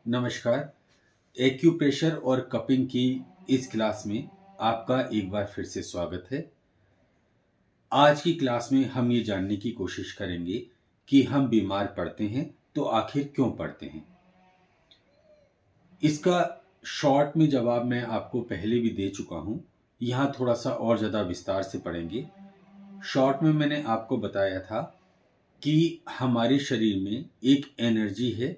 नमस्कार। एक्यूप्रेशर और कपिंग की इस क्लास में आपका एक बार फिर से स्वागत है। आज की क्लास में हम ये जानने की कोशिश करेंगे कि हम बीमार पड़ते हैं तो आखिर क्यों पड़ते हैं। इसका शॉर्ट में जवाब मैं आपको पहले भी दे चुका हूँ। यहाँ थोड़ा सा और ज़्यादा विस्तार से पढ़ेंगे। शॉर्ट में मैंने आपको बताया था कि हमारे शरीर में एक एनर्जी है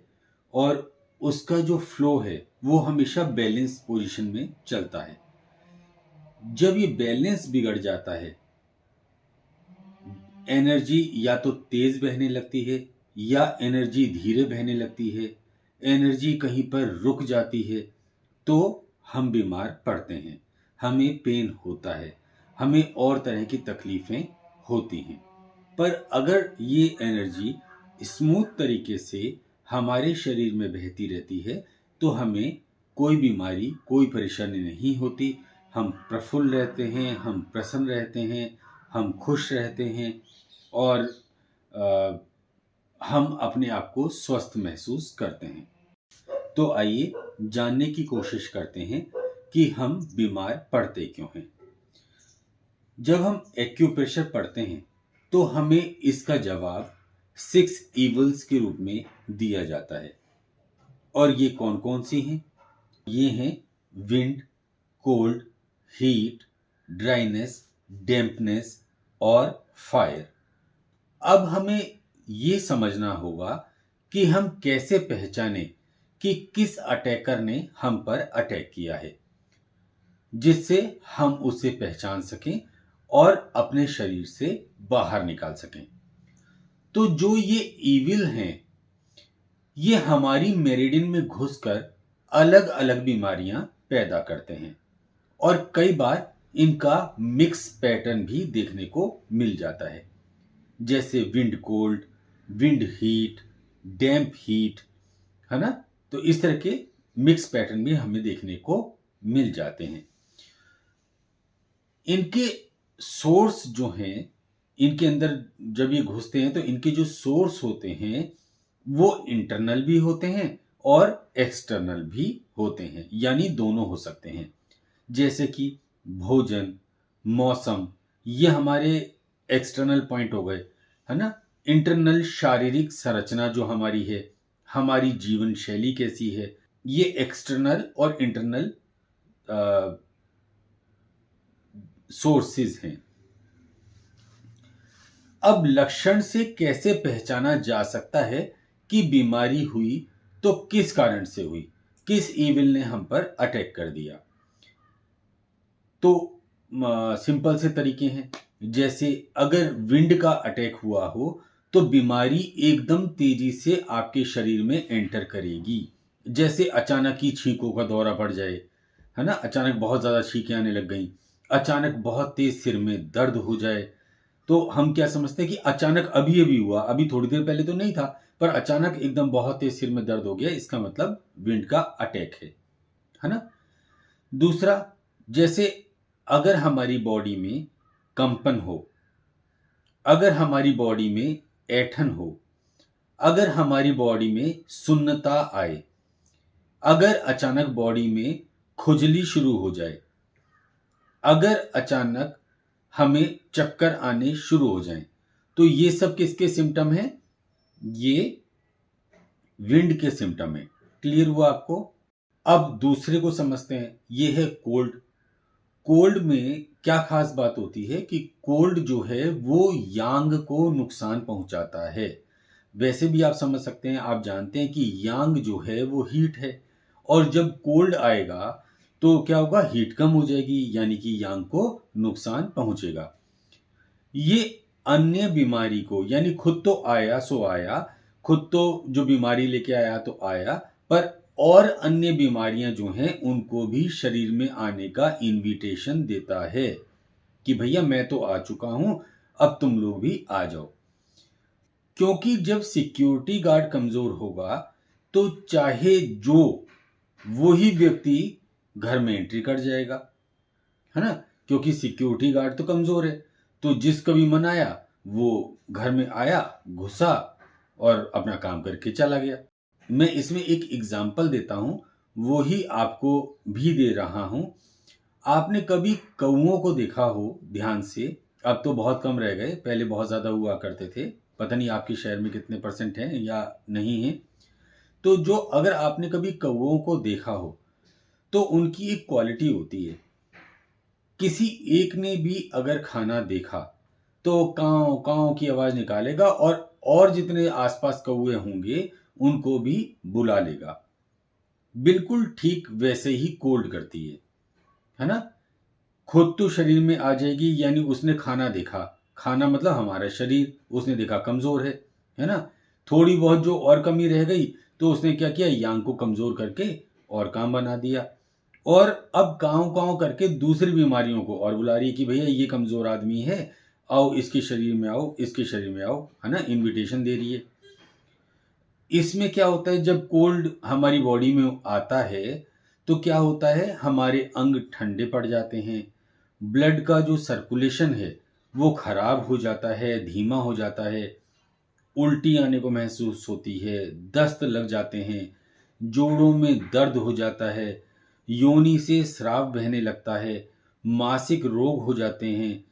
और उसका जो फ्लो है वो हमेशा बैलेंस पोजीशन में चलता है। जब ये बैलेंस बिगड़ जाता है, एनर्जी या तो तेज बहने लगती है या एनर्जी धीरे बहने लगती है, एनर्जी कहीं पर रुक जाती है, तो हम बीमार पड़ते हैं। हमें पेन होता है, हमें और तरह की तकलीफें होती हैं। पर अगर ये एनर्जी स्मूथ तरीके से हमारे शरीर में बहती रहती है तो हमें कोई बीमारी, कोई परेशानी नहीं होती। हम प्रफुल्ल रहते हैं, हम प्रसन्न रहते हैं, हम खुश रहते हैं और हम अपने आप को स्वस्थ महसूस करते हैं। तो आइए जानने की कोशिश करते हैं कि हम बीमार पड़ते क्यों हैं। जब हम एक्यूप्रेशर पढ़ते हैं तो हमें इसका जवाब 6 ईवल्स के रूप में दिया जाता है। और ये कौन कौन सी हैं? ये हैं wind, cold, heat, dryness, dampness और फायर। अब हमें ये समझना होगा कि हम कैसे पहचानें कि किस अटैकर ने हम पर अटैक किया है, जिससे हम उसे पहचान सकें और अपने शरीर से बाहर निकाल सकें। तो जो ये ईविल हैं, ये हमारी मेरिडियन में घुसकर अलग अलग बीमारियां पैदा करते हैं और कई बार इनका मिक्स पैटर्न भी देखने को मिल जाता है, जैसे विंड कोल्ड, विंड हीट, डैम्प हीट, है ना। तो इस तरह के मिक्स पैटर्न भी हमें देखने को मिल जाते हैं। इनके सोर्स जो हैं, इनके अंदर जब ये घुसते हैं तो इनके जो सोर्स होते हैं वो इंटरनल भी होते हैं और एक्सटर्नल भी होते हैं, यानी दोनों हो सकते हैं। जैसे कि भोजन, मौसम, ये हमारे एक्सटर्नल पॉइंट हो गए, है ना। इंटरनल शारीरिक संरचना जो हमारी है, हमारी जीवन शैली कैसी है, ये एक्सटर्नल और इंटरनल सोर्सेज हैं। अब लक्षण से कैसे पहचाना जा सकता है कि बीमारी हुई तो किस कारण से हुई, किस ईविल ने हम पर अटैक कर दिया। तो सिंपल से तरीके हैं। जैसे अगर विंड का अटैक हुआ हो तो बीमारी एकदम तेजी से आपके शरीर में एंटर करेगी। जैसे अचानक ही छींकों का दौरा पड़ जाए, है ना, अचानक बहुत ज़्यादा छींकें आने लग गई, अचानक बहुत तेज सिर में दर्द हो जाए, तो हम क्या समझते हैं कि अचानक अभी अभी हुआ, अभी थोड़ी देर पहले तो नहीं था, पर अचानक एकदम बहुत तेज सिर में दर्द हो गया, इसका मतलब विंड का अटैक है ना। दूसरा, जैसे अगर हमारी बॉडी में कंपन हो, अगर हमारी बॉडी में ऐंठन हो, अगर हमारी बॉडी में सुन्नता आए, अगर अचानक बॉडी में खुजली शुरू हो जाए, अगर अचानक हमें चक्कर आने शुरू हो जाएं, तो ये सब किसके सिम्टम हैं? ये विंड के सिम्टम है। क्लियर हुआ आपको? अब दूसरे को समझते हैं। ये है कोल्ड। कोल्ड में क्या खास बात होती है कि कोल्ड जो है वो यांग को नुकसान पहुंचाता है। वैसे भी आप समझ सकते हैं, आप जानते हैं कि यांग जो है वो हीट है, और जब कोल्ड आएगा तो क्या होगा? हीट कम हो जाएगी, यानी कि यांग को नुकसान पहुंचेगा। ये अन्य बीमारी को, यानी खुद तो आया सो आया, खुद तो जो बीमारी लेके आया तो आया, पर और अन्य बीमारियां जो हैं उनको भी शरीर में आने का इनविटेशन देता है कि भैया मैं तो आ चुका हूं, अब तुम लोग भी आ जाओ। क्योंकि जब सिक्योरिटी गार्ड कमजोर होगा तो चाहे जो वो ही व्यक्ति घर में एंट्री कर जाएगा, है ना। क्योंकि सिक्योरिटी गार्ड तो कमजोर है, तो जिसका भी मन आया वो घर में आया, घुसा और अपना काम करके चला गया। मैं इसमें एक एग्जाम्पल देता हूँ, वो ही आपको भी दे रहा हूँ। आपने कभी कौओं को देखा हो ध्यान से, अब तो बहुत कम रह गए, पहले बहुत ज़्यादा हुआ करते थे, पता नहीं आपके शहर में कितने परसेंट हैं या नहीं हैं। तो जो अगर आपने कभी कौओं को देखा हो, तो उनकी एक क्वालिटी होती है, किसी एक ने भी अगर खाना देखा तो काँव काँव की आवाज़ निकालेगा और जितने आसपास कौए होंगे उनको भी बुला लेगा। बिल्कुल ठीक वैसे ही कोल्ड करती है ना? खुद तो शरीर में आ जाएगी, यानी उसने खाना देखा, खाना मतलब हमारा शरीर, उसने देखा कमज़ोर है ना? थोड़ी बहुत जो और कमी रह गई तो उसने क्या किया, यांग को कमज़ोर करके और काम बना दिया। और अब काँव-काँव करके दूसरी बीमारियों को और बुला रही है कि भैया ये कमज़ोर आदमी है, आओ इसके शरीर में आओ, इसके शरीर में आओ, है ना? इन्विटेशन दे रही है। इसमें क्या होता है, जब कोल्ड हमारी बॉडी में आता है, तो क्या होता है, हमारे अंग ठंडे पड़ जाते हैं, ब्लड का जो सर्कुलेशन है, वो खराब हो जाता है, धीमा हो जाता है, उल्टी आने को महसूस होती है, दस्त लग जाते हैं, जोड़ों में दर्द हो जाता है, योनि से स्राव बहने लगता है, मासिक रोग हो जाते हैं,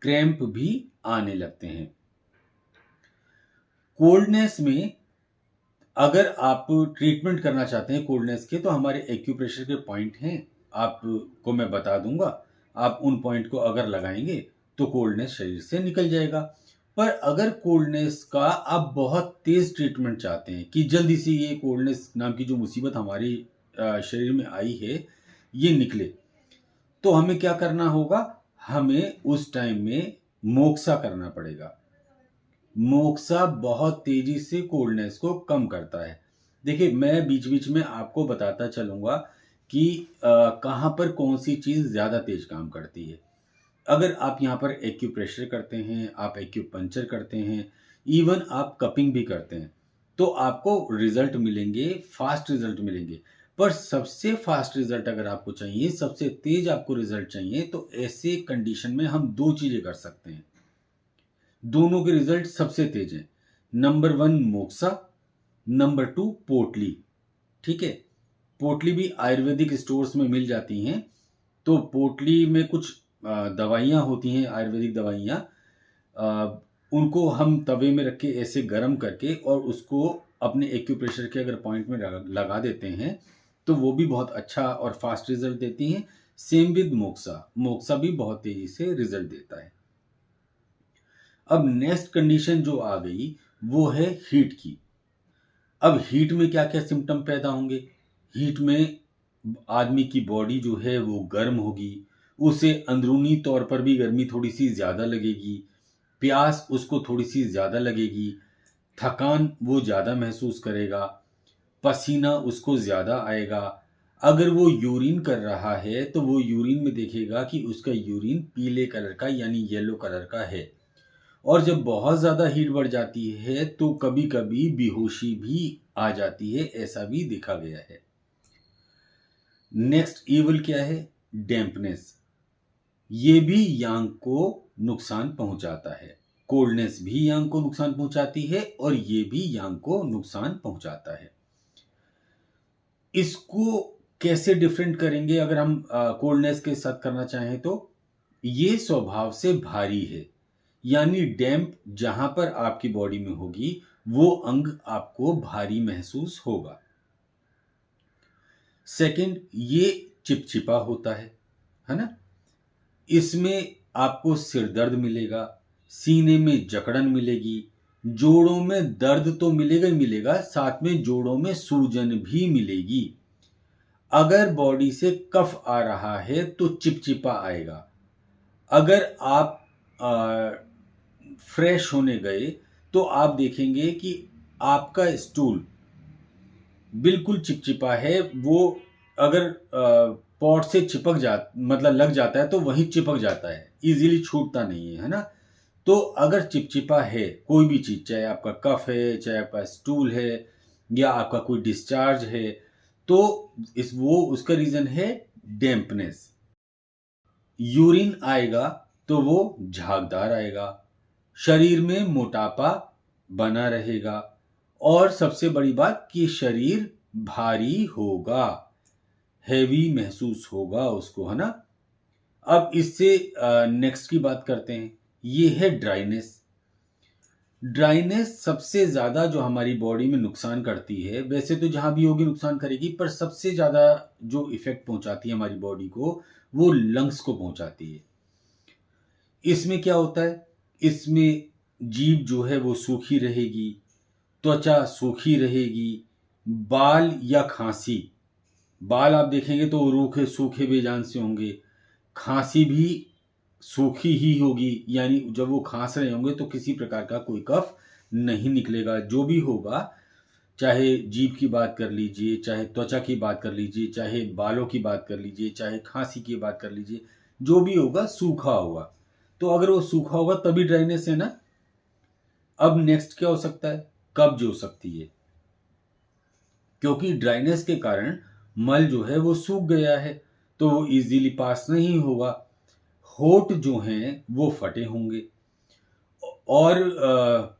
क्रैम्प भी आने लगते हैं। कोल्डनेस में अगर आप ट्रीटमेंट करना चाहते हैं कोल्डनेस के, तो हमारे एक्यूप्रेशर के पॉइंट हैं, आपको मैं बता दूंगा। आप उन पॉइंट को अगर लगाएंगे तो कोल्डनेस शरीर से निकल जाएगा। पर अगर कोल्डनेस का आप बहुत तेज ट्रीटमेंट चाहते हैं कि जल्दी से ये कोल्डनेस नाम की जो मुसीबत हमारे शरीर में आई है ये निकले, तो हमें क्या करना होगा, हमें उस टाइम में मोक्सा करना पड़ेगा। मोक्सा बहुत तेजी से कोल्डनेस को कम करता है। देखिए, मैं बीच बीच में आपको बताता चलूंगा कि कहाँ पर कौन सी चीज़ ज़्यादा तेज काम करती है। अगर आप यहाँ पर एक्यूप्रेशर करते हैं, आप एक्यूपंक्चर करते हैं, इवन आप कपिंग भी करते हैं, तो आपको रिजल्ट मिलेंगे, फास्ट रिजल्ट मिलेंगे। पर सबसे फास्ट रिजल्ट अगर आपको चाहिए, सबसे तेज आपको रिजल्ट चाहिए, तो ऐसे कंडीशन में हम दो चीज़ें कर सकते हैं, दोनों के रिजल्ट सबसे तेज हैं। नंबर 1 मोक्सा, नंबर 2 पोटली। ठीक है, पोटली भी आयुर्वेदिक स्टोर्स में मिल जाती हैं। तो पोटली में कुछ दवाइयाँ होती हैं, आयुर्वेदिक दवाइयाँ, उनको हम तवे में रख के ऐसे गर्म करके और उसको अपने एक्यूप्रेशर के अगर पॉइंट में लगा देते हैं, तो वो भी बहुत अच्छा और फास्ट रिजल्ट देती हैं। सेम विद मोक्सा, मोक्सा भी बहुत तेजी से रिजल्ट देता है। अब नेक्स्ट कंडीशन जो आ गई वो है हीट की। अब हीट में क्या क्या सिम्टम पैदा होंगे, हीट में आदमी की बॉडी जो है वो गर्म होगी, उसे अंदरूनी तौर पर भी गर्मी थोड़ी सी ज़्यादा लगेगी, प्यास उसको थोड़ी सी ज़्यादा लगेगी, थकान वो ज़्यादा महसूस करेगा, पसीना उसको ज़्यादा आएगा। अगर वो यूरिन कर रहा है तो वो यूरिन में देखेगा कि उसका यूरिन पीले कलर का यानी येलो कलर का है। और जब बहुत ज़्यादा हीट बढ़ जाती है तो कभी कभी बेहोशी भी आ जाती है, ऐसा भी देखा गया है। नेक्स्ट ईवल क्या है, डैम्पनेस। ये भी यांग को नुकसान पहुंचाता है। कोल्डनेस भी यांग को नुकसान पहुंचाती है और ये भी यांग को नुकसान पहुंचाता है। इसको कैसे डिफरेंट करेंगे अगर हम कोल्डनेस के साथ करना चाहें तो, ये स्वभाव से भारी है, यानी डैम्प जहां पर आपकी बॉडी में होगी वो अंग आपको भारी महसूस होगा। सेकंड, ये चिपचिपा होता है ना? इसमें आपको सिर दर्द मिलेगा, सीने में जकड़न मिलेगी, जोड़ों में दर्द तो मिलेगा ही मिलेगा, साथ में जोड़ों में सूजन भी मिलेगी। अगर बॉडी से कफ आ रहा है तो चिपचिपा आएगा। अगर आप फ्रेश होने गए तो आप देखेंगे कि आपका स्टूल बिल्कुल चिपचिपा है। वो अगर पॉट से चिपक जा मतलब लग जाता है तो वहीं चिपक जाता है, इजीली छूटता नहीं है ना? तो अगर चिपचिपा है कोई भी चीज, चाहे आपका कफ है, चाहे आपका स्टूल है, या आपका कोई डिस्चार्ज है, तो वो उसका रीजन है डैम्पनेस। यूरिन आएगा तो वो झागदार आएगा, शरीर में मोटापा बना रहेगा और सबसे बड़ी बात कि शरीर भारी होगा, हैवी महसूस होगा उसको, है ना। अब इससे नेक्स्ट की बात करते हैं, ये है ड्राइनेस। ड्राइनेस सबसे ज़्यादा जो हमारी बॉडी में नुकसान करती है, वैसे तो जहाँ भी होगी नुकसान करेगी, पर सबसे ज़्यादा जो इफ़ेक्ट पहुँचाती है हमारी बॉडी को, वो लंग्स को पहुँचाती है। इसमें क्या होता है, इसमें जीभ जो है वो सूखी रहेगी, त्वचा सूखी रहेगी, बाल या खांसी, बाल आप देखेंगे तो रूखे सूखे बेजान से होंगे, खांसी भी सूखी ही होगी, यानी जब वो खांस रहे होंगे तो किसी प्रकार का कोई कफ नहीं निकलेगा। जो भी होगा, चाहे जीभ की बात कर लीजिए, चाहे त्वचा की बात कर लीजिए, चाहे बालों की बात कर लीजिए, चाहे खांसी की बात कर लीजिए, जो भी होगा सूखा होगा। तो अगर वो सूखा होगा तभी ड्राइनेस है ना। अब नेक्स्ट क्या हो सकता है, कब्ज हो सकती है, क्योंकि ड्राइनेस के कारण मल जो है वो सूख गया है, तो वो इजीली पास नहीं होगा। होंठ जो हैं वो फटे होंगे, और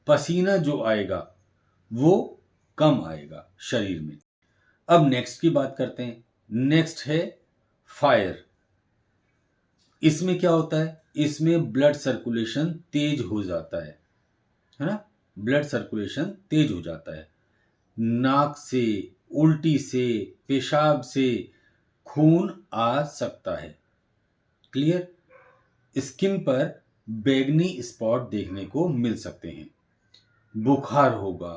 पसीना जो आएगा वो कम आएगा शरीर में। अब नेक्स्ट की बात करते हैं, नेक्स्ट है फायर। इसमें क्या होता है, इसमें ब्लड सर्कुलेशन तेज हो जाता है ना, ब्लड सर्कुलेशन तेज हो जाता है। नाक से, उल्टी से, पेशाब से खून आ सकता है। क्लियर। स्किन पर बैगनी स्पॉट देखने को मिल सकते हैं, बुखार होगा,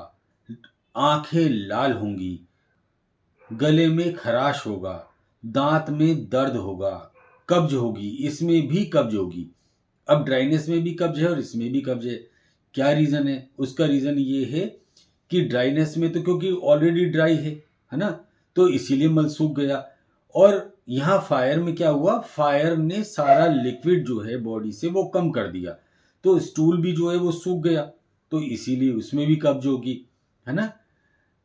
आंखें लाल होंगी, गले में खराश होगा, दांत में दर्द होगा, कब्ज होगी, इसमें भी कब्ज होगी। अब ड्राइनेस में भी कब्ज है और इसमें भी कब्ज है। क्या रीज़न है, उसका रीज़न ये है कि ड्राइनेस में तो क्योंकि ऑलरेडी ड्राई है ना, तो इसीलिए मल सूख गया। और यहाँ फायर में क्या हुआ, फायर ने सारा लिक्विड जो है बॉडी से वो कम कर दिया, तो स्टूल भी जो है वो सूख गया, तो इसीलिए उसमें भी कब्ज होगी, है ना।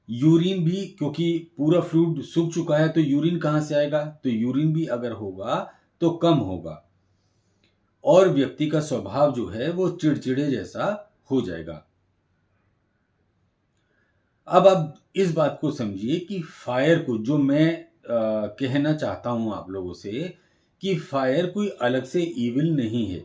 यूरिन भी, क्योंकि पूरा फ्लूइड सूख चुका है, तो यूरिन कहाँ से आएगा, तो यूरिन भी अगर होगा तो कम होगा, और व्यक्ति का स्वभाव जो है वो चिड़चिड़े जैसा हो जाएगा। अब आप इस बात को समझिए कि फायर को, जो मैं कहना चाहता हूं आप लोगों से, कि फायर कोई अलग से इविल नहीं है।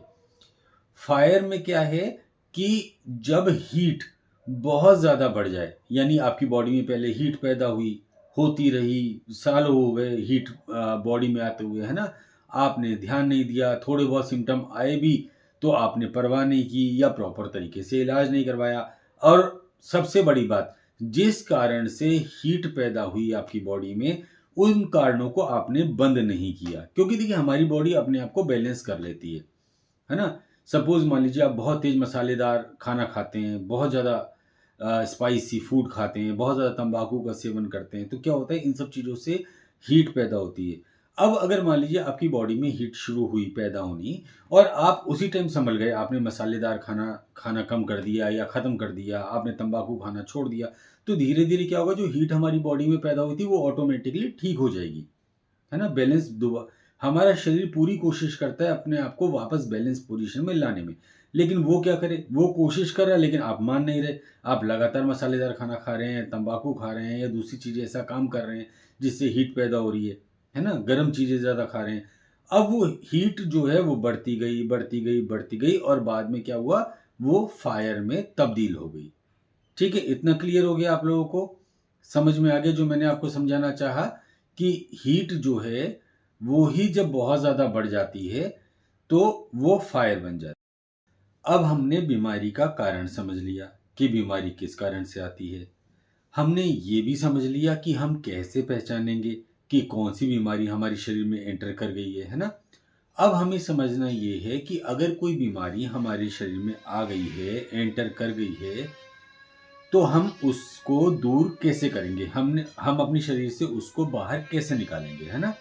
फायर में क्या है कि जब हीट बहुत ज़्यादा बढ़ जाए, यानी आपकी बॉडी में पहले हीट पैदा हुई, होती रही, सालों हो गए हीट बॉडी में आते हुए, है ना, आपने ध्यान नहीं दिया, थोड़े बहुत सिम्टम आए भी तो आपने परवाह नहीं की या प्रॉपर तरीके से इलाज नहीं करवाया। और सबसे बड़ी बात, जिस कारण से हीट पैदा हुई आपकी बॉडी में, उन कारणों को आपने बंद नहीं किया, क्योंकि देखिए हमारी बॉडी अपने आप को बैलेंस कर लेती है ना। सपोज मान लीजिए आप बहुत तेज मसालेदार खाना खाते हैं, बहुत ज़्यादा स्पाइसी फूड खाते हैं, बहुत ज़्यादा तंबाकू का सेवन करते हैं, तो क्या होता है, इन सब चीज़ों से हीट पैदा होती है। अब अगर मान लीजिए आपकी बॉडी में हीट शुरू हुई पैदा होनी, और आप उसी टाइम संभल गए, आपने मसालेदार खाना कम कर दिया या ख़त्म कर दिया, आपने तंबाकू खाना छोड़ दिया, तो धीरे धीरे क्या होगा, जो हीट हमारी बॉडी में पैदा हुई थी वो ऑटोमेटिकली ठीक हो जाएगी, है ना। बैलेंस हमारा शरीर पूरी कोशिश करता है अपने आप को वापस बैलेंस पोजीशन में लाने में, लेकिन वो क्या करे, वो कोशिश कर रहा है लेकिन आप मान नहीं रहे, आप लगातार मसालेदार खाना खा रहे हैं, तंबाकू खा रहे हैं, या दूसरी चीज़ें ऐसा काम कर रहे हैं जिससे हीट पैदा हो रही है ना, गर्म चीज़ें ज़्यादा खा रहे हैं। अब वो हीट जो है वो बढ़ती गई बढ़ती गई बढ़ती गई, और बाद में क्या हुआ, वो फायर में तब्दील हो गई। ठीक है, इतना क्लियर हो गया आप लोगों को, समझ में आ गया जो मैंने आपको समझाना चाहा, कि हीट जो है वो ही जब बहुत ज़्यादा बढ़ जाती है तो वो फायर बन जाती है। अब हमने बीमारी का कारण समझ लिया कि बीमारी किस कारण से आती है, हमने ये भी समझ लिया कि हम कैसे पहचानेंगे कि कौन सी बीमारी हमारे शरीर में एंटर कर गई है ना। अब हमें समझना ये है कि अगर कोई बीमारी हमारे शरीर में आ गई है, एंटर कर गई है, तो हम उसको दूर कैसे करेंगे, हम अपने शरीर से उसको बाहर कैसे निकालेंगे, है ना।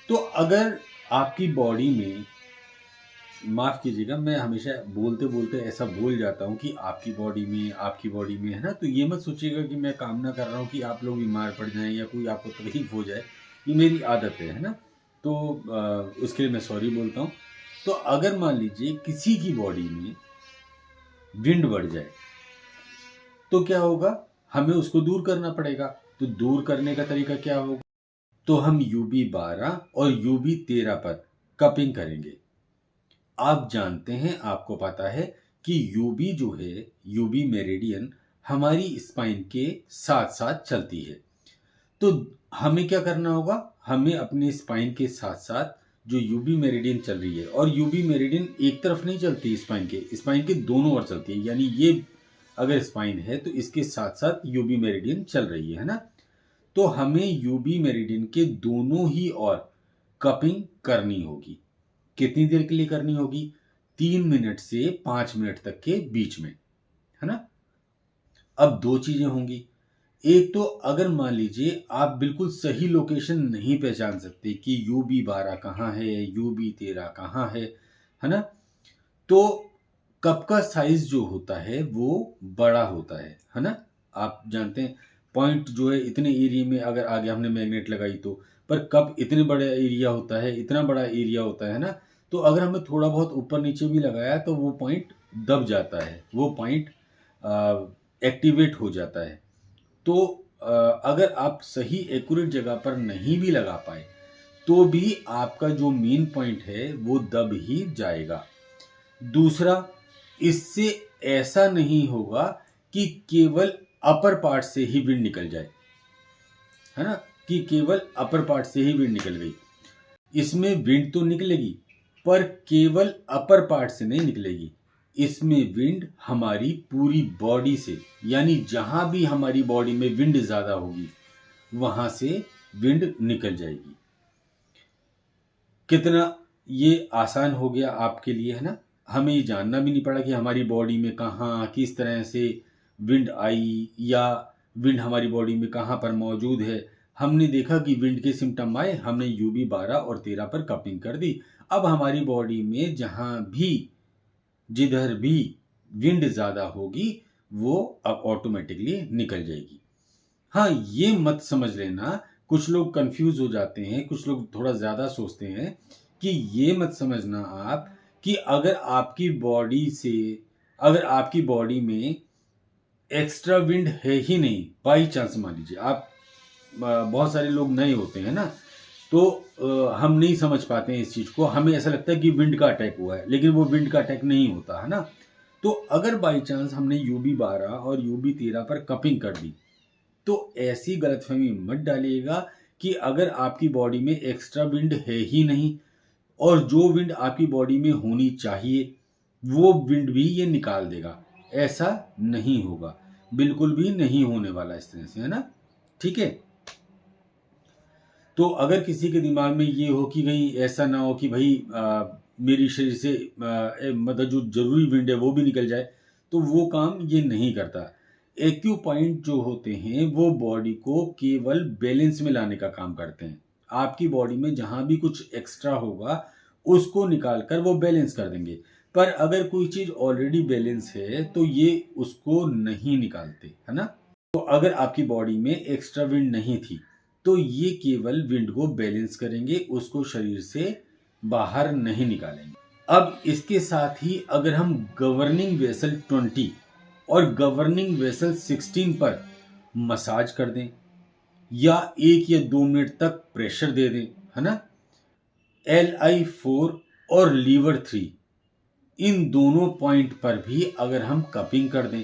तो अगर आपकी बॉडी में, माफ़ कीजिएगा मैं हमेशा बोलते बोलते ऐसा बोल जाता हूँ कि आपकी बॉडी में, है ना, तो ये मत सोचिएगा कि मैं कामना कर रहा हूँ कि आप लोग बीमार पड़ जाएं या कोई आपको तकलीफ हो जाए, ये मेरी आदत है ना। तो उसके लिए मैं सॉरी बोलता हूँ। तो अगर मान लीजिए किसी की बॉडी में विंड बढ़ जाए, तो क्या होगा, हमें उसको दूर करना पड़ेगा। तो दूर करने का तरीका क्या होगा, तो हम UB12 और UB13 पर कपिंग करेंगे। आप जानते हैं, आपको पता है कि यूबी जो है, यूबी मेरिडियन हमारी स्पाइन के साथ साथ चलती है। तो हमें क्या करना होगा, हमें अपने स्पाइन के साथ साथ जो यूबी मेरिडियन चल रही है, और यूबी मेरिडियन एक तरफ नहीं चलती, स्पाइन के दोनों ओर चलती है। यानी ये अगर स्पाइन है तो इसके साथ साथ यूबी मेरिडियन चल रही है ना। तो हमें यूबी मेरिडियन के दोनों ही ओर कपिंग करनी होगी। कितनी देर के लिए करनी होगी, 3 मिनट से 5 मिनट तक के बीच में, है ना। अब दो चीजें होंगी। एक तो अगर मान लीजिए आप बिल्कुल सही लोकेशन नहीं पहचान सकते कि UB12 कहाँ है, UB13 कहाँ है ना, तो कप का साइज जो होता है वो बड़ा होता है ना। आप जानते हैं पॉइंट जो है इतने एरिया में अगर आगे हमने मैग्नेट लगाई तो, पर कप इतने बड़े एरिया होता है, इतना बड़ा एरिया होता है ना। तो अगर हमें थोड़ा बहुत ऊपर नीचे भी लगाया तो वो पॉइंट दब जाता है, वो पॉइंट एक्टिवेट हो जाता है। तो अगर आप सही एक्यूरेट जगह पर नहीं भी लगा पाए तो भी आपका जो मेन पॉइंट है वो दब ही जाएगा। दूसरा, इससे ऐसा नहीं होगा कि केवल अपर पार्ट से ही विंड निकल जाए, है ना, कि केवल अपर पार्ट से ही विंड निकल गई। इसमें विंड तो निकलेगी पर केवल अपर पार्ट से नहीं निकलेगी। इसमें विंड हमारी पूरी बॉडी से, यानी जहां भी हमारी बॉडी में विंड ज्यादा होगी वहां से विंड निकल जाएगी। कितना ये आसान हो गया आपके लिए, है ना। हमें ये जानना भी नहीं पड़ा कि हमारी बॉडी में कहाँ किस तरह से विंड आई, या विंड हमारी बॉडी में कहाँ पर मौजूद है। हमने देखा कि विंड के सिम्टम आए, हमने UB12 और 13 पर कपिंग कर दी। अब हमारी बॉडी में जहां भी, जिधर भी विंड ज्यादा होगी वो अब ऑटोमेटिकली निकल जाएगी। हाँ, ये मत समझ लेना, कुछ लोग कंफ्यूज हो जाते हैं, कुछ लोग थोड़ा ज्यादा सोचते हैं कि ये मत समझना आप कि अगर आपकी बॉडी में एक्स्ट्रा विंड है ही नहीं, बाई चांस मान लीजिए आप, बहुत सारे लोग नए होते हैं ना, तो हम नहीं समझ पाते हैं इस चीज को। हमें ऐसा लगता है कि विंड का अटैक हुआ है, लेकिन वो विंड का अटैक नहीं होता, है ना। तो अगर बाई चांस हमने UB12 और UB13 पर कपिंग कर दी तो ऐसी गलतफहमी मत डालिएगा कि अगर आपकी बॉडी में एक्स्ट्रा विंड है ही नहीं और जो विंड आपकी बॉडी में होनी चाहिए वो विंड भी ये निकाल देगा। ऐसा नहीं होगा, बिल्कुल भी नहीं होने वाला इस तरह से, है ना। ठीक है। तो अगर किसी के दिमाग में ये हो कि कहीं ऐसा ना हो कि भाई मेरी शरीर से मतलब जो जरूरी विंड है वो भी निकल जाए, तो वो काम ये नहीं करता। एक्यू पॉइंट जो होते हैं वो बॉडी को केवल बैलेंस में लाने का काम करते हैं। आपकी बॉडी में जहां भी कुछ एक्स्ट्रा होगा उसको निकाल कर वो बैलेंस कर देंगे। पर अगर कोई चीज ऑलरेडी बैलेंस है तो ये उसको नहीं निकालते, है ना। तो अगर आपकी बॉडी में एक्स्ट्रा विंड नहीं थी तो ये केवल विंड को बैलेंस करेंगे, उसको शरीर से बाहर नहीं निकालेंगे। अब इसके साथ ही अगर हम गवर्निंग वेसल 20 और गवर्निंग वेसल 16 पर मसाज कर दें या 1 या 2 मिनट तक प्रेशर दे दें, है ना, LI4 और लीवर 3 इन दोनों पॉइंट पर भी अगर हम कपिंग कर दें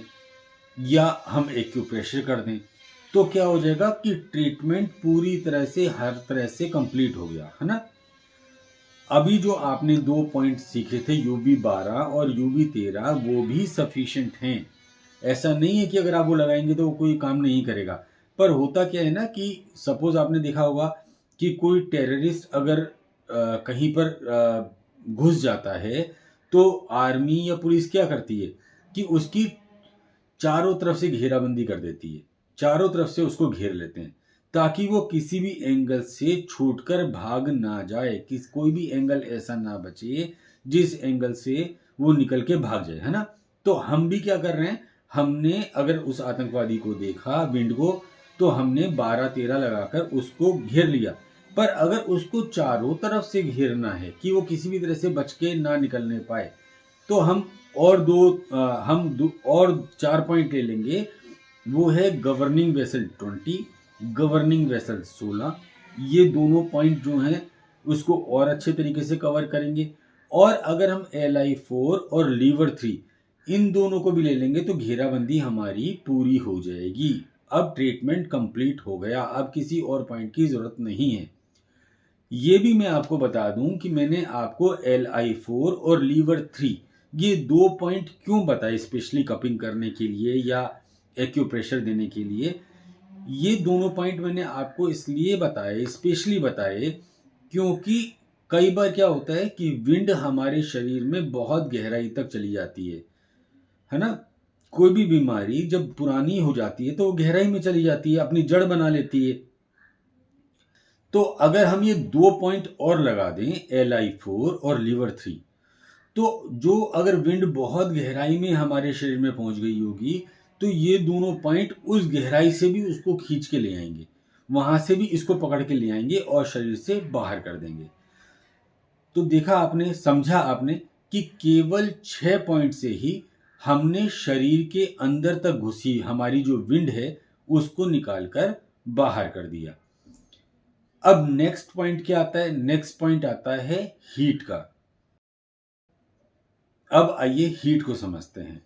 या हम एक्यूप्रेशर कर दें तो क्या हो जाएगा कि ट्रीटमेंट पूरी तरह से, हर तरह से कंप्लीट हो गया, है ना। अभी जो आपने 2 पॉइंट सीखे थे UB12 और UB13 वो भी सफिशिएंट हैं। ऐसा नहीं है कि अगर आप वो लगाएंगे तो वो कोई काम नहीं करेगा। पर होता क्या है ना कि सपोज आपने देखा होगा कि कोई टेररिस्ट अगर कहीं पर घुस जाता है तो आर्मी या पुलिस क्या करती है कि उसकी चारों तरफ से घेराबंदी कर देती है, चारों तरफ से उसको घेर लेते हैं ताकि वो किसी भी एंगल से छूटकर भाग ना जाए, कि कोई भी एंगल ऐसा ना बचे जिस एंगल से वो निकल के भाग जाए, है ना। तो हम भी क्या कर रहे हैं, हमने अगर उस आतंकवादी को देखा विंड को तो हमने 12-13 लगाकर उसको घेर लिया। पर अगर उसको चारों तरफ से घेरना है कि वो किसी भी तरह से बच के ना निकलने पाए तो हम और 4 पॉइंट ले लेंगे वो है गवर्निंग वेसल 20, गवर्निंग वेसल 16। ये दोनों पॉइंट जो हैं उसको और अच्छे तरीके से कवर करेंगे। और अगर हम LI4 और लीवर 3 इन दोनों को भी ले लेंगे तो घेराबंदी हमारी पूरी हो जाएगी। अब ट्रीटमेंट कंप्लीट हो गया, अब किसी और पॉइंट की जरूरत नहीं है। ये भी मैं आपको बता दूं कि मैंने आपको LI4 और लीवर 3 ये 2 पॉइंट क्यों बताए, स्पेशली कपिंग करने के लिए या एक्यूप्रेशर देने के लिए। ये दोनों पॉइंट मैंने आपको इसलिए बताए, स्पेशली बताए, क्योंकि कई बार क्या होता है कि विंड हमारे शरीर में बहुत गहराई तक चली जाती है ना। कोई भी बीमारी जब पुरानी हो जाती है तो वो गहराई में चली जाती है, अपनी जड़ बना लेती है। तो अगर हम ये 2 पॉइंट और लगा दें, LI4 और लीवर 3, तो जो अगर विंड बहुत गहराई में हमारे शरीर में पहुंच गई होगी तो ये दोनों पॉइंट उस गहराई से भी उसको खींच के ले आएंगे, वहां से भी इसको पकड़ के ले आएंगे और शरीर से बाहर कर देंगे। तो देखा आपने, समझा आपने कि केवल 6 पॉइंट से ही हमने शरीर के अंदर तक घुसी हमारी जो विंड है उसको निकालकर बाहर कर दिया। अब नेक्स्ट पॉइंट क्या आता है? नेक्स्ट पॉइंट आता है हीट का। अब आइए हीट को समझते हैं।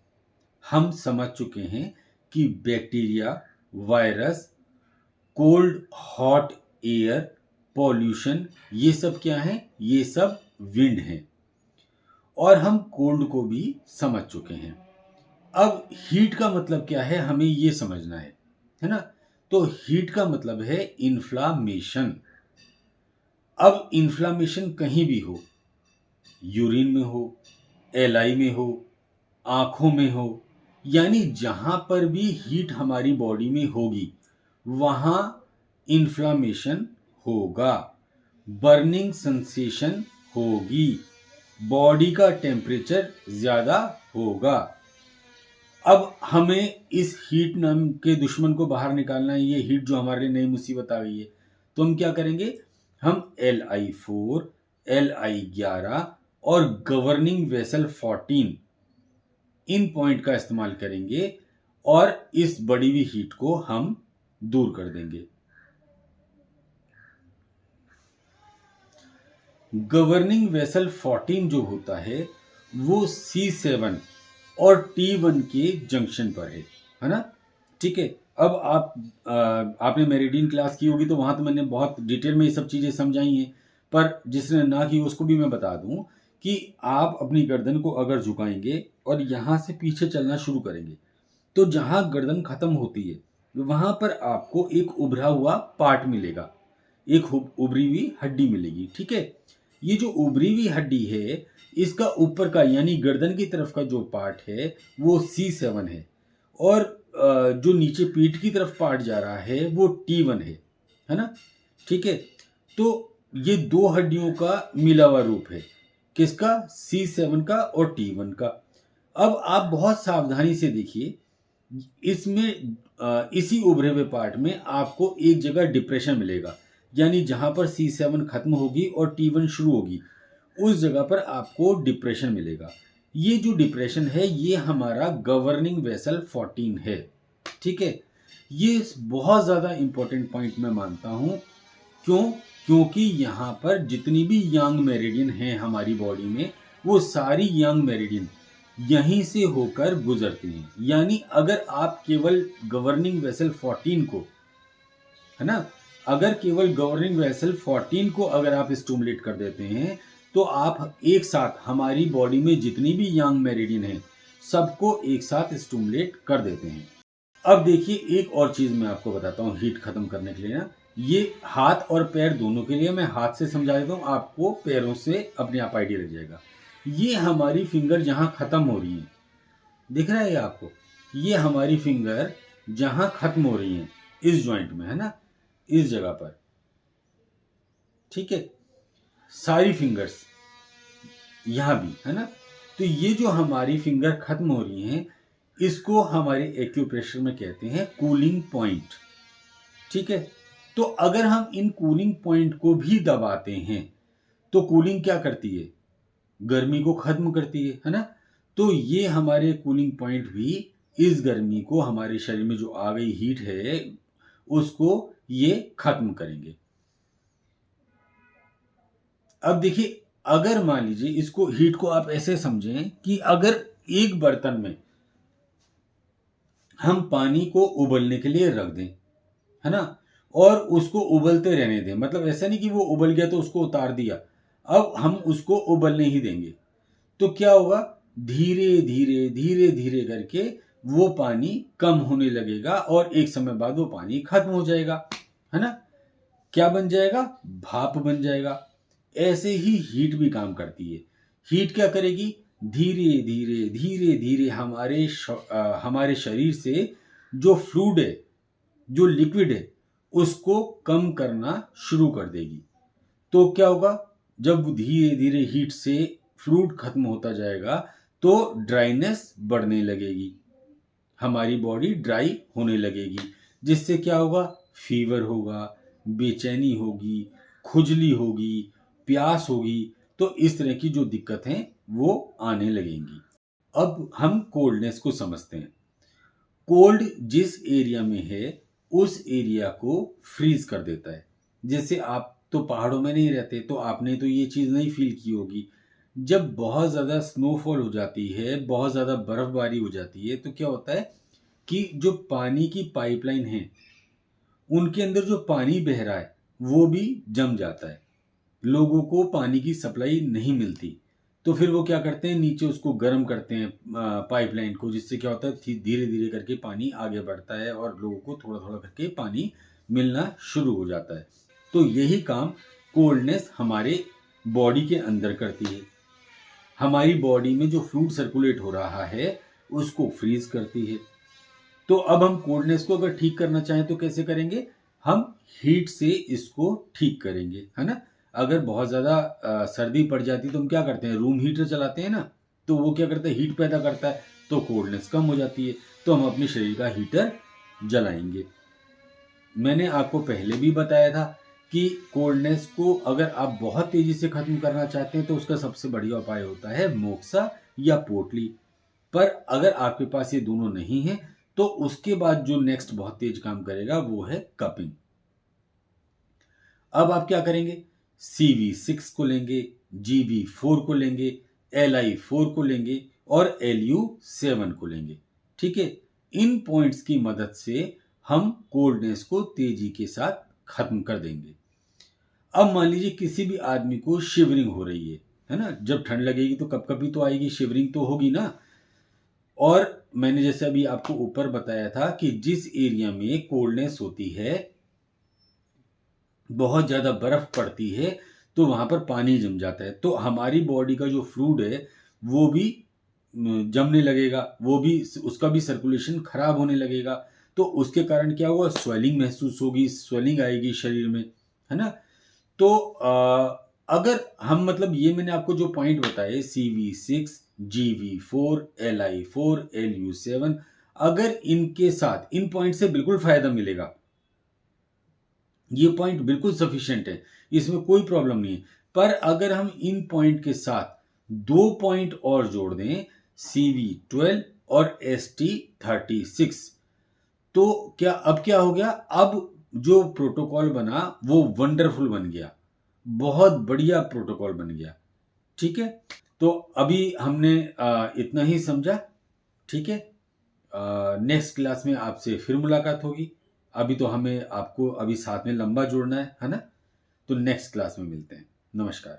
हम समझ चुके हैं कि bacteria, virus, cold hot air, pollution, ये सब क्या है? ये सब विंड है। और हम कोल्ड को भी समझ चुके हैं। अब हीट का मतलब क्या है हमें ये समझना है ना। तो हीट का मतलब है इन्फ्लामेशन। अब इन्फ्लामेशन कहीं भी हो, यूरिन में हो, LI में हो, आंखों में हो, यानी जहां पर भी हीट हमारी बॉडी में होगी वहां इन्फ्लामेशन होगा, बर्निंग सेंसेशन होगी, बॉडी का टेम्परेचर ज्यादा होगा। अब हमें इस हीट नाम के दुश्मन को बाहर निकालना है, ये हीट जो हमारे लिए नई मुसीबत आ गई है। तो हम क्या करेंगे? हम LI4, LI11 और गवर्निंग वेसल 14 इन पॉइंट का इस्तेमाल करेंगे और इस बढ़ी हुई हीट को हम दूर कर देंगे। गवर्निंग वेसल 14 जो होता है वो C7 और T1 के जंक्शन पर है ना। ठीक है। अब आपने मेरिडियन क्लास की होगी तो वहां तो मैंने बहुत डिटेल में ये सब चीजें समझाई हैं, पर जिसने ना की उसको भी मैं बता दूं कि आप अपनी गर्दन को अगर झुकाएंगे और यहां से पीछे चलना शुरू करेंगे तो जहां गर्दन खत्म होती है वहां पर आपको एक उभरा हुआ पार्ट मिलेगा, एक उभरी हुई हड्डी मिलेगी। ठीक है। ये जो उभरी हुई हड्डी है इसका ऊपर का यानी गर्दन की तरफ का जो पार्ट है वो C7 है और जो नीचे पीठ की तरफ पार्ट जा रहा है वो T1 है ना। ठीक है। तो ये दो हड्डियों का मिला हुआ रूप है, किसका? C7 का और T1 का। अब आप बहुत सावधानी से देखिए, इसमें इसी उभरे हुए पार्ट में आपको एक जगह डिप्रेशन मिलेगा, यानी जहां पर C7 खत्म होगी और T1 शुरू होगी उस जगह पर आपको डिप्रेशन मिलेगा। ये जो डिप्रेशन है ये हमारा गवर्निंग वेसल 14 है। ठीक है। ये बहुत ज्यादा इंपॉर्टेंट पॉइंट मैं मानता हूं। क्यों? क्योंकि यहां पर जितनी भी यंग मेरिडियन है हमारी बॉडी में वो सारी यंग मेरिडियन यहीं से होकर गुजरती हैं। यानी अगर आप केवल गवर्निंग वेसल 14 को, है ना, अगर केवल गवर्निंग वेसल 14 को अगर आप स्टिमुलेट कर देते हैं तो आप एक साथ हमारी बॉडी में जितनी भी यंग मेरिडियन है सबको एक साथ स्टिमुलेट कर देते हैं। अब देखिए एक और चीज मैं आपको बताता हूँ हीट खत्म करने के लिए ना। ये हाथ और पैर दोनों के लिए, मैं हाथ से समझा देता हूँ, आपको पैरों से अपने आप आइडिया लग जाएगा। ये हमारी फिंगर जहां खत्म हो रही है, दिख रहा है आपको? ये हमारी फिंगर जहां खत्म हो रही है इस जॉइंट में, है ना, इस जगह पर। ठीक है। सारी फिंगर्स यहां भी, है ना। तो ये जो हमारी फिंगर खत्म हो रही हैं इसको हमारे एक्यूप्रेशर में कहते हैं कूलिंग पॉइंट। ठीक है। तो अगर हम इन कूलिंग पॉइंट को भी दबाते हैं तो कूलिंग क्या करती है? गर्मी को खत्म करती है ना। तो ये हमारे कूलिंग पॉइंट भी इस गर्मी को, हमारे शरीर में जो आ गई हीट है उसको ये खत्म करेंगे। अब देखिए, अगर मान लीजिए इसको, हीट को आप ऐसे समझें कि अगर एक बर्तन में हम पानी को उबलने के लिए रख दें, है ना, और उसको उबलते रहने दें, मतलब ऐसा नहीं कि वो उबल गया तो उसको उतार दिया, अब हम उसको उबलने ही देंगे, तो क्या होगा, धीरे धीरे धीरे धीरे करके वो पानी कम होने लगेगा और एक समय बाद वो पानी खत्म हो जाएगा, है ना। क्या बन जाएगा, भाप बन जाएगा। ऐसे ही हीट भी काम करती है। हीट क्या करेगी, धीरे धीरे धीरे धीरे हमारे शरीर से जो फ्लूइड है, जो लिक्विड है, उसको कम करना शुरू कर देगी। तो क्या होगा, जब धीरे धीरे हीट से फ्लूइड खत्म होता जाएगा तो ड्राइनेस बढ़ने लगेगी, हमारी बॉडी ड्राई होने लगेगी, जिससे क्या होगा, फीवर होगा, बेचैनी होगी, खुजली होगी, प्यास होगी, तो इस तरह की जो दिक्कतें वो आने लगेंगी। अब हम कोल्डनेस को समझते हैं। कोल्ड जिस एरिया में है उस एरिया को फ्रीज कर देता है। जैसे आप तो पहाड़ों में नहीं रहते, तो आपने तो ये चीज़ नहीं फील की होगी, जब बहुत ज़्यादा स्नोफॉल हो जाती है, बहुत ज़्यादा बर्फबारी हो जाती है, तो क्या होता है कि जो पानी की पाइपलाइन है उनके अंदर जो पानी बह रहा है वो भी जम जाता है, लोगों को पानी की सप्लाई नहीं मिलती, तो फिर वो क्या करते हैं, नीचे उसको गर्म करते हैं पाइपलाइन को, जिससे क्या होता है, धीरे धीरे करके पानी आगे बढ़ता है और लोगों को थोड़ा थोड़ा करके पानी मिलना शुरू हो जाता है। तो यही काम कोल्डनेस हमारे बॉडी के अंदर करती है। हमारी बॉडी में जो फ्लूइड सर्कुलेट हो रहा है उसको फ्रीज करती है। तो अब हम कोल्डनेस को अगर ठीक करना चाहें तो कैसे करेंगे, हम हीट से इसको ठीक करेंगे, है ना। अगर बहुत ज़्यादा सर्दी पड़ जाती है तो हम क्या करते हैं, रूम हीटर चलाते हैं ना, तो वो क्या करता है, हीट पैदा करता है, तो कोल्डनेस कम हो जाती है, तो हम अपने शरीर का हीटर जलाएंगे। मैंने आपको पहले भी बताया था कि कोल्डनेस को अगर आप बहुत तेज़ी से ख़त्म करना चाहते हैं तो उसका सबसे बढ़िया उपाय होता है मोक्सा या पोटली। पर अगर आपके पास ये दोनों नहीं है तो उसके बाद जो नेक्स्ट बहुत तेज काम करेगा वो है कपिंग। अब आप क्या करेंगे, CV6 को लेंगे, GB4 को लेंगे, LI4 को लेंगे और LU7 को लेंगे। ठीक है, इन पॉइंट्स की मदद से हम कोल्डनेस को तेजी के साथ खत्म कर देंगे। अब मान लीजिए किसी भी आदमी को शिवरिंग हो रही है ना, जब ठंड लगेगी तो कपकपी तो आएगी, शिवरिंग तो होगी ना। और मैंने जैसे अभी आपको ऊपर बताया था कि जिस एरिया में कोल्डनेस होती है, बहुत ज़्यादा बर्फ पड़ती है, तो वहाँ पर पानी जम जाता है, तो हमारी बॉडी का जो फ्लूइड है वो भी जमने लगेगा, वो भी, उसका भी सर्कुलेशन खराब होने लगेगा, तो उसके कारण क्या होगा, स्वेलिंग महसूस होगी, स्वेलिंग आएगी शरीर में, है ना। तो अगर हम, मतलब ये मैंने आपको जो पॉइंट बताए, CV6, GB4, LI4, LU7, अगर इनके साथ, इन पॉइंट से बिल्कुल फायदा मिलेगा, ये पॉइंट बिल्कुल सफिशिएंट है, इसमें कोई प्रॉब्लम नहीं है। पर अगर हम इन पॉइंट के साथ 2 पॉइंट और जोड़ दें, CV12 और ST36, तो क्या हो गया, अब जो प्रोटोकॉल बना वो वंडरफुल बन गया, बहुत बढ़िया प्रोटोकॉल बन गया। ठीक है, तो अभी हमने इतना ही समझा। ठीक है, नेक्स्ट क्लास में आपसे फिर मुलाकात होगी। अभी तो हमें आपको अभी साथ में लंबा जोड़ना है ना, तो नेक्स्ट क्लास में मिलते हैं। नमस्कार।